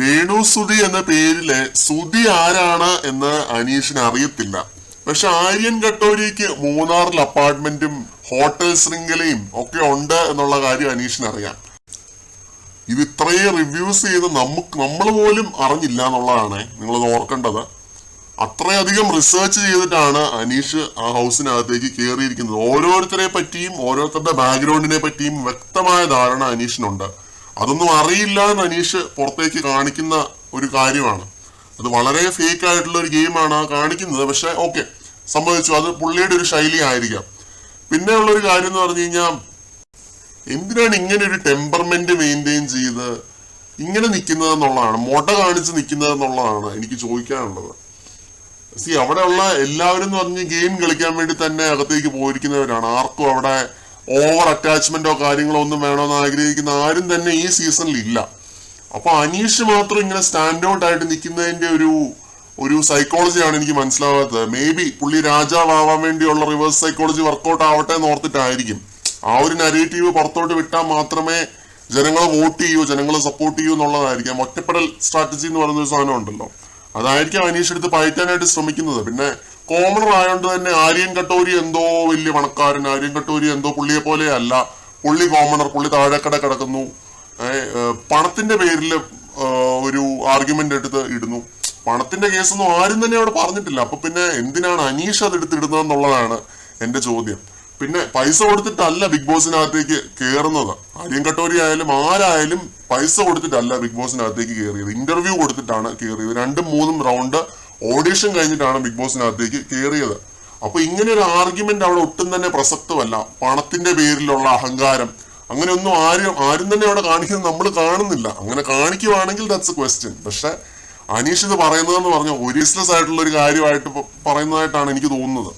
രേണു സുധി എന്ന പേരില് സുധി ആരാണ് എന്ന് അനീഷിന് അറിയത്തില്ല. പക്ഷെ ആര്യൻ കട്ടോരിക്ക് മൂന്നാറിൽ അപ്പാർട്ട്മെന്റും ഹോട്ടൽ ശൃംഖലയും ഒക്കെ ഉണ്ട് എന്നുള്ള കാര്യം അനീഷിന് അറിയാം. ഇത് ഇത്രയും റിവ്യൂസ് ചെയ്ത് നമ്മൾ പോലും അറിഞ്ഞില്ല എന്നുള്ളതാണ് നിങ്ങളത് ഓർക്കേണ്ടത്. അത്രയധികം റിസർച്ച് ചെയ്തിട്ടാണ് അനീഷ് ആ ഹൗസിനകത്തേക്ക് കയറിയിരിക്കുന്നത്. ഓരോരുത്തരെ പറ്റിയും ഓരോരുത്തരുടെ ബാക്ക്ഗ്രൗണ്ടിനെ പറ്റിയും വ്യക്തമായ ധാരണ അനീഷിനുണ്ട്. അതൊന്നും അറിയില്ല എന്ന് അനീഷ് പുറത്തേക്ക് കാണിക്കുന്ന ഒരു കാര്യമാണ്. അത് വളരെ ഫേക്ക് ആയിട്ടുള്ള ഒരു ഗെയിമാണ് കാണിക്കുന്നത്. പക്ഷെ ഓക്കെ, സംഭവിച്ചു, അത് പുള്ളിയുടെ ഒരു ശൈലി ആയിരിക്കാം. പിന്നെ ഉള്ളൊരു കാര്യം എന്ന് പറഞ്ഞു കഴിഞ്ഞാൽ, എന്തിനാണ് ഇങ്ങനെ ഒരു ടെമ്പർമെന്റ് മെയിൻറ്റെയിൻ ചെയ്ത് ഇങ്ങനെ നിൽക്കുന്നത് എന്നുള്ളതാണ്, മൊട കാണിച്ച് നിൽക്കുന്നത് എന്നുള്ളതാണ് എനിക്ക് ചോദിക്കാനുള്ളത്. അവിടെയുള്ള എല്ലാവരും എന്ന് പറഞ്ഞ് ഗെയിം കളിക്കാൻ വേണ്ടി തന്നെ അകത്തേക്ക് പോയിരിക്കുന്നവരാണ്. ആർക്കും അവിടെ ഓവർ അറ്റാച്ച്മെന്റോ കാര്യങ്ങളോ ഒന്നും വേണമെന്ന് ആഗ്രഹിക്കുന്ന ആരും തന്നെ ഈ സീസണിൽ ഇല്ല. അപ്പൊ അനീഷ് മാത്രം ഇങ്ങനെ സ്റ്റാൻഡ് ഔട്ട് ആയിട്ട് നിൽക്കുന്നതിന്റെ ഒരു സൈക്കോളജിയാണ് എനിക്ക് മനസ്സിലാവാത്തത്. മേ ബി പുള്ളി രാജാവാൻ വേണ്ടിയുള്ള റിവേഴ്സ് സൈക്കോളജി വർക്കൗട്ട് ആവട്ടെ എന്ന് ഓർത്തിട്ടായിരിക്കും. ആ ഒരു നരേറ്റീവ് പുറത്തോട്ട് വിട്ടാൽ മാത്രമേ ജനങ്ങളെ വോട്ട് ചെയ്യൂ, ജനങ്ങളെ സപ്പോർട്ട് ചെയ്യൂ എന്നുള്ളതായിരിക്കാം. ഒറ്റപ്പെടൽ സ്ട്രാറ്റജി എന്ന് പറയുന്ന ഒരു സാധനം ഉണ്ടല്ലോ, അതായിരിക്കും അനീഷ് എടുത്ത് പയറ്റാനായിട്ട് ശ്രമിക്കുന്നത്. പിന്നെ കോമണർ ആയതുകൊണ്ട് തന്നെ ആര്യൻ കട്ടോരി എന്തോ വലിയ പണക്കാരൻ, ആര്യൻ കട്ടോരി എന്തോ പുള്ളിയെ പോലെ അല്ല. പുള്ളി കോമണർ, പുള്ളി താഴെക്കട കിടക്കുന്നു, പണത്തിന്റെ പേരിൽ ഒരു ആർഗ്യുമെന്റ് എടുത്ത് ഇടുന്നു. പണത്തിന്റെ കേസൊന്നും ആരും തന്നെ അവിടെ പറഞ്ഞിട്ടില്ല. അപ്പൊ പിന്നെ എന്തിനാണ് അനീഷ് അത് എടുത്തിടുന്നതെന്നുള്ളതാണ് എന്റെ ചോദ്യം. പിന്നെ പൈസ കൊടുത്തിട്ടല്ല ബിഗ് ബോസിനകത്തേക്ക് കയറുന്നത്. ആര്യൻ കട്ടോരി ആയാലും ആരായാലും പൈസ കൊടുത്തിട്ടല്ല ബിഗ് ബോസിനകത്തേക്ക് കയറിയത്. ഇന്റർവ്യൂ കൊടുത്തിട്ടാണ് കയറിയത്. 2-3 റൗണ്ട് ഓഡിഷൻ കഴിഞ്ഞിട്ടാണ് ബിഗ് ബോസിനകത്തേക്ക് കയറിയത്. അപ്പൊ ഇങ്ങനെ ഒരു ആർഗ്യുമെന്റ് അവിടെ ഒട്ടും തന്നെ പ്രസക്തമല്ല. പണത്തിന്റെ പേരിലുള്ള അഹങ്കാരം അങ്ങനെയൊന്നും ആരും തന്നെ അവിടെ കാണിക്കുന്നത് നമ്മൾ കാണുന്നില്ല. അങ്ങനെ കാണിക്കുവാണെങ്കിൽ ദാറ്റ്സ് എ ക്വസ്റ്റ്യൻ. പക്ഷെ അനീഷ് ഇത് പറയുന്നതെന്ന് പറഞ്ഞാൽ ഒരീസ്ലെസ് ആയിട്ടുള്ള ഒരു കാര്യമായിട്ട് പറയുന്നതായിട്ടാണ് എനിക്ക് തോന്നുന്നത്.